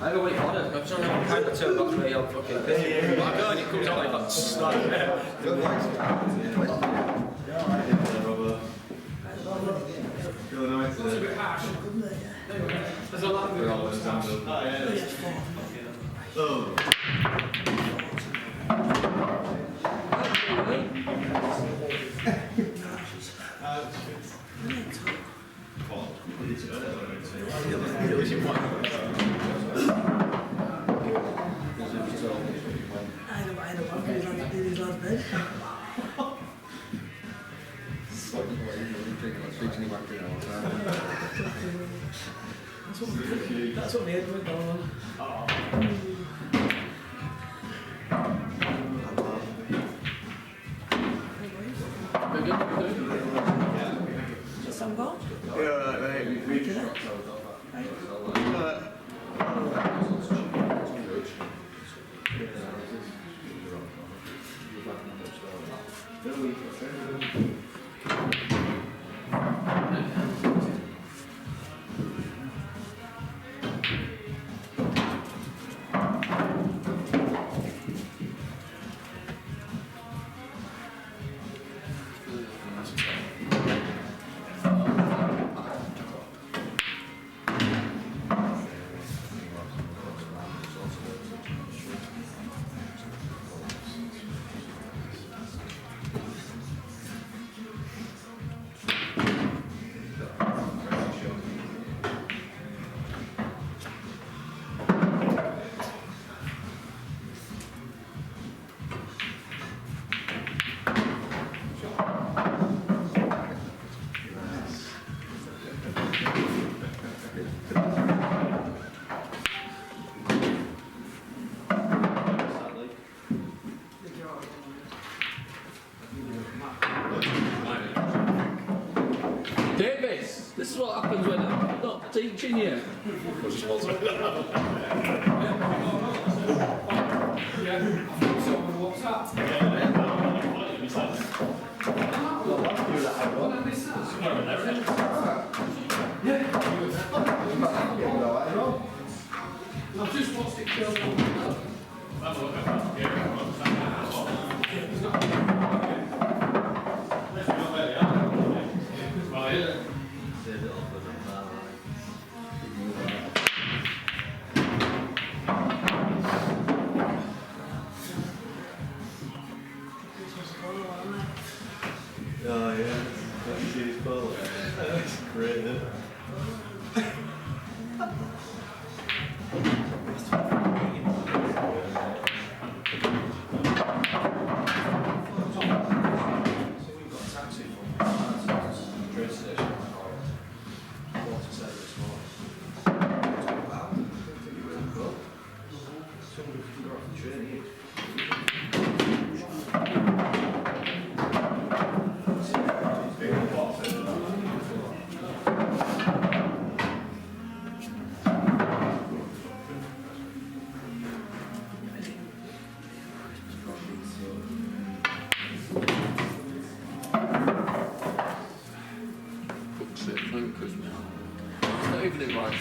I don't wait on it. I'm sorry, I'm kind of turned off me on fucking thing. But I go and it comes out like that. It's a bit harsh. There's a lot of That's what made me go on. Just some go? Yeah, right, mate. Davis, this is what happens when I'm not teaching you. I've just watched it kill one. Oh yeah, that's his fault. That's great, isn't it?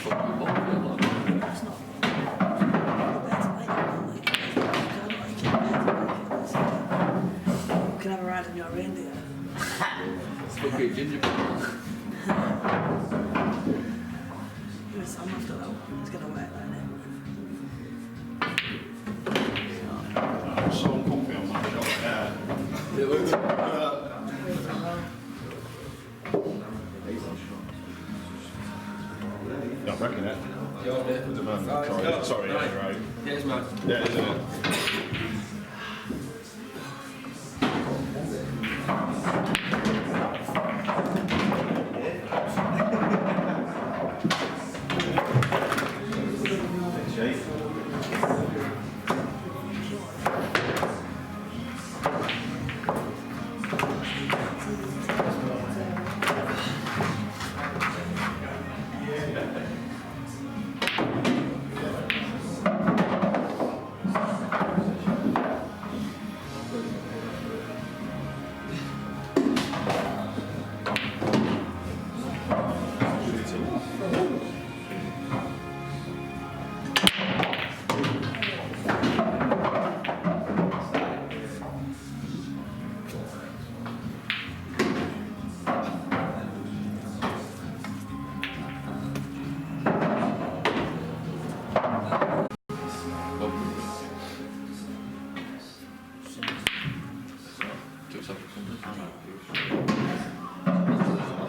fucking ball feel like. It's not. That's like, you can have a ride in your reindeer. It's fucking gingerbread. You're some after though. It's gonna work like that. I'm so comfy on my shot. Yeah. It looks I reckon it. You're there. The man. Right, Sorry, go. sorry, Right. yeah, right. Yes, man. Yeah, isn't it?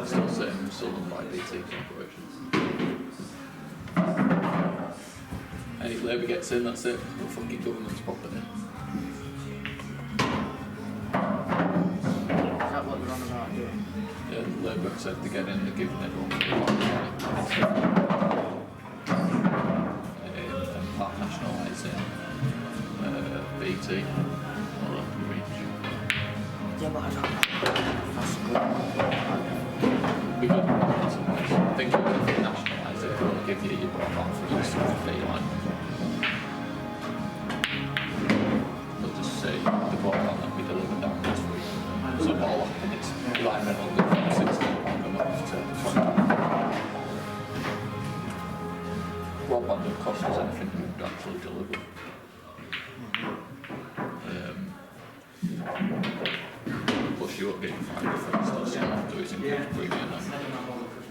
still saying still done by BT corporations. Any Labour gets in, that's it. The fucking government's property. Is that what we're on about here? Yeah, Labour said to get in, they're giving everyone and part nationalising BT or Reach. Yeah, but I don't know. That's good. We could, I think we could nationalise it, we'll give you your broadband for the rest of the line. We'll just say the broadband that we deliver down this week. So what will happen is line rental goes from £16 a month to £20. Broadband will cost us anything we would actually deliver. Plus you won't get your fibre first, that's all you have to do is increase premium.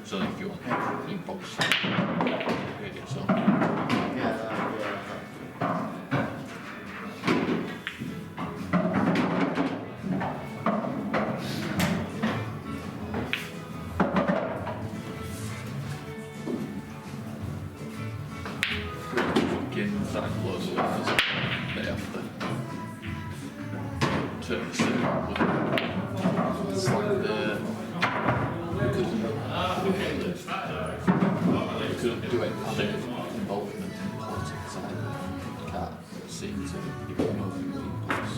So if you want inbox radio, so Yeah, fucking sign loads of letters, they have to turn the circle. It's like we couldn't do any kind of involvement in politics either. Can't seem to ignore people's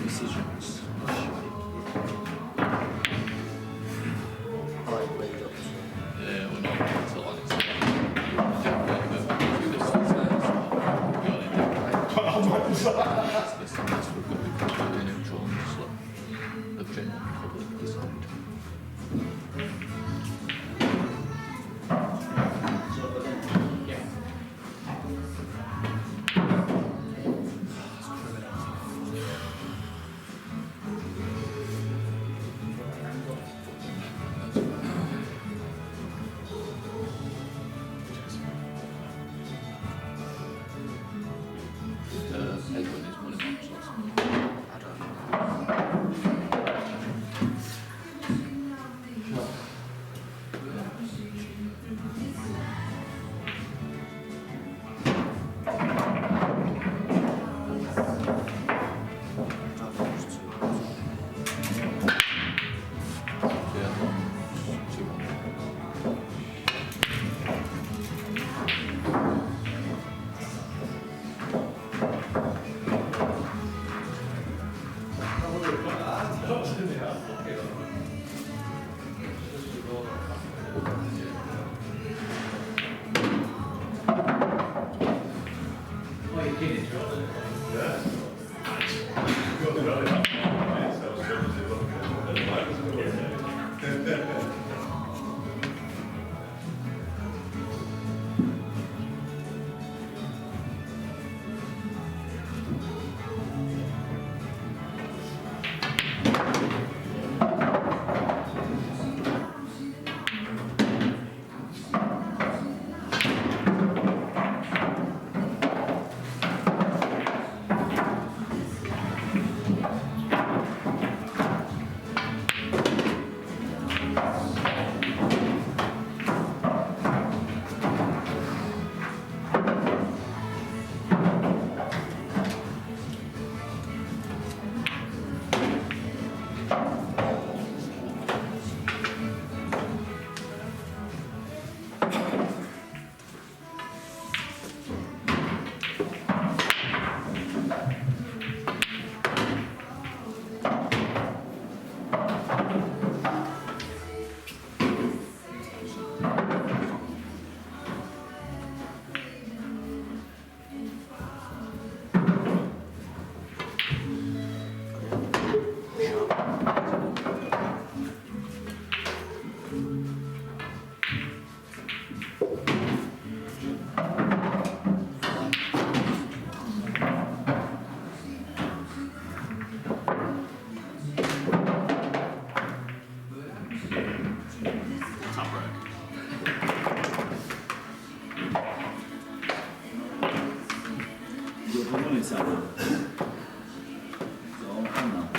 decisions. I like lead up to. Yeah, we're not until like it's this we've got to be completely neutral and just let the general public decide. Edwin is money box or something. I don't know.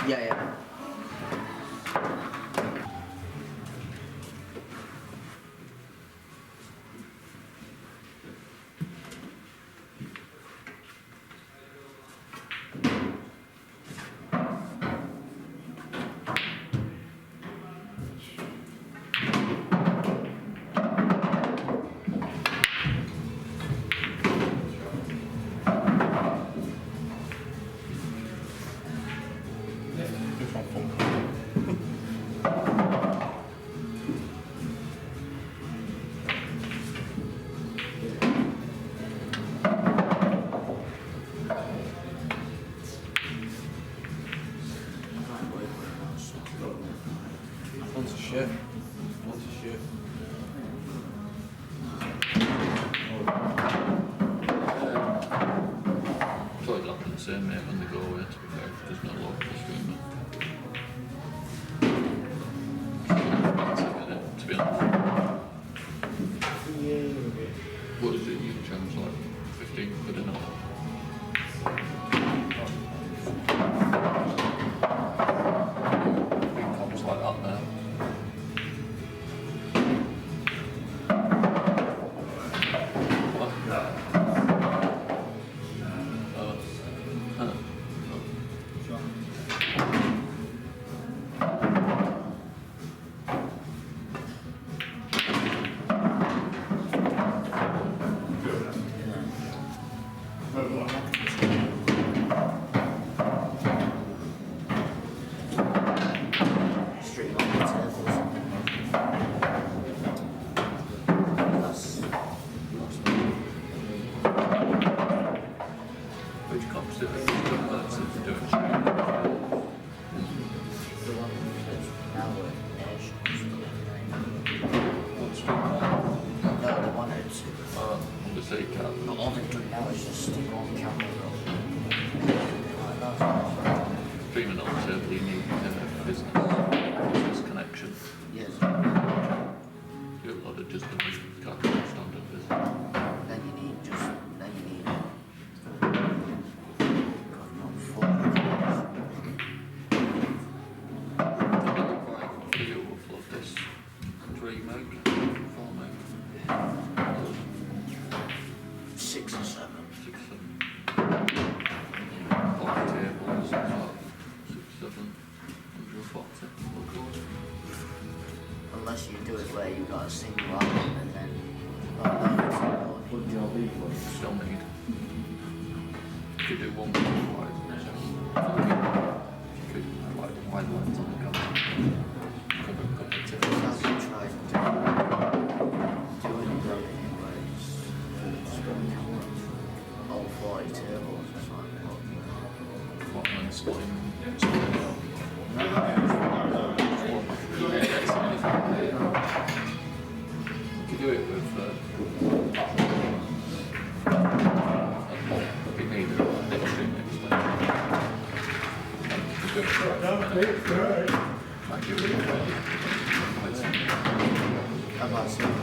Yeah, yeah. One's a shit. One's a shit. Probably looking the same, mate, when they go away, to be fair, if there's no local streamer. To be honest. What is it you charge, like 15 quid an hour? Big comps like that now. Street on the tables. Which comps do they do it? The one that's now at Nations. What streamer? No, the one that's On the sea card. not on it now, it's just on camera. Like that. Streaming on the table, you need business connection. Yes. You upload it just to the card standard business. Then you need God, not 40 cars. You upload this 3 meg, 4 meg, 6 or 7. 6, 7. 40 tables, 6, 7, 140. Unless you do it where you've got a single album and then Still need. If you do one wide, if you could like wide lines on the camera, cover a couple of tips. That's what I tried to do it where it's all 40 tables. It's like, What and then splitting. You could do it with we need an extreme explain. You could do it like you would how about some?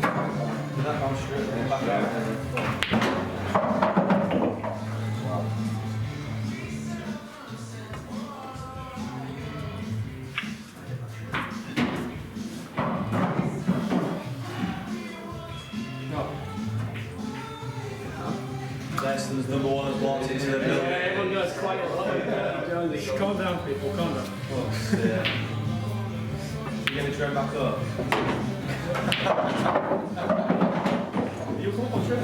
Right. that bounce straight there, back out. Destin's number one has walked into the building. Everyone goes quite a lot. Calm down, people, calm down. Yeah. You're going to turn back up? You come on, Trent.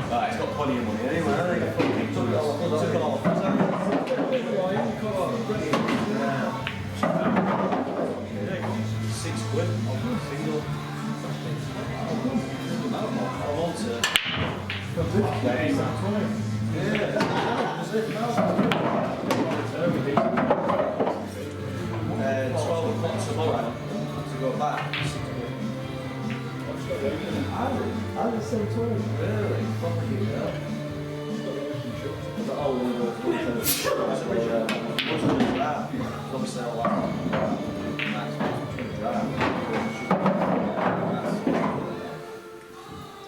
Right, it's got plenty of money anyway. I think I took it all. Took it all. £6 single. I want to. Yeah. 12 o'clock tomorrow to go back. I was so told. Really? Fucking hell. Obviously, I like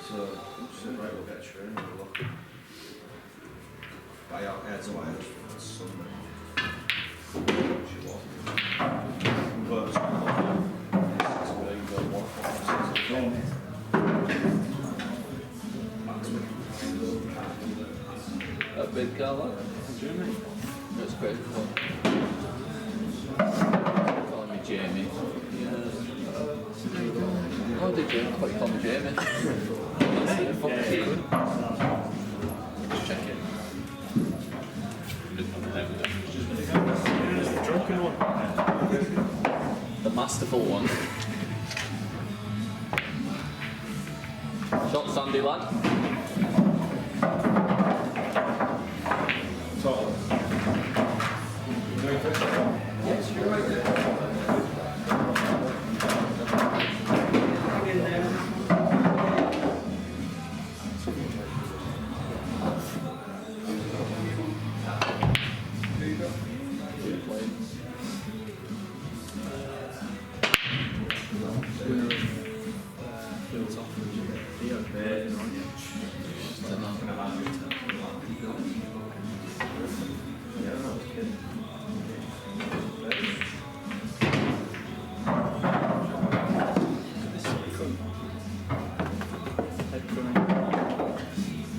so, right, we'll get a train. Buy out heads away for Sunday. She was. But A big car, like? That's great fun. Calling me Jamie. Yeah. Oh, did you? I thought you called me Jamie. Just check it. Drunken one. The masterful one. Shot Sandy, lad. yes, you're right there.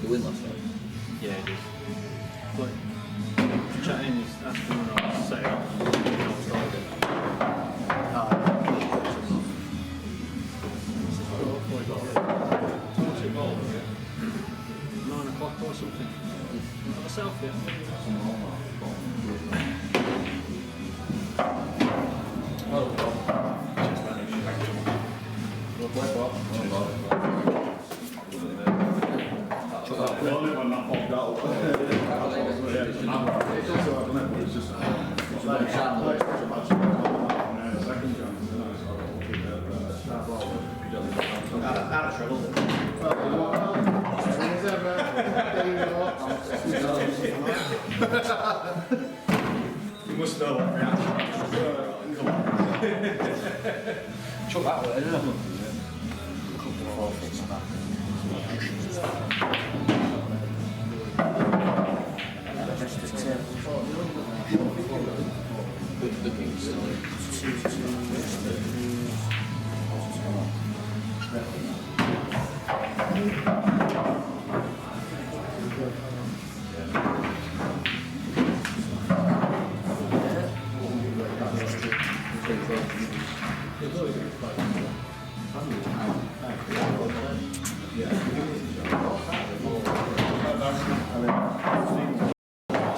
You win last night. Yeah, it is. But chatting is asking when I set it up. What's your goal? 9 o'clock or something. Have a selfie. Out of trouble. You must know what reaction. Chuck that away, didn't I? The King's story. Yeah.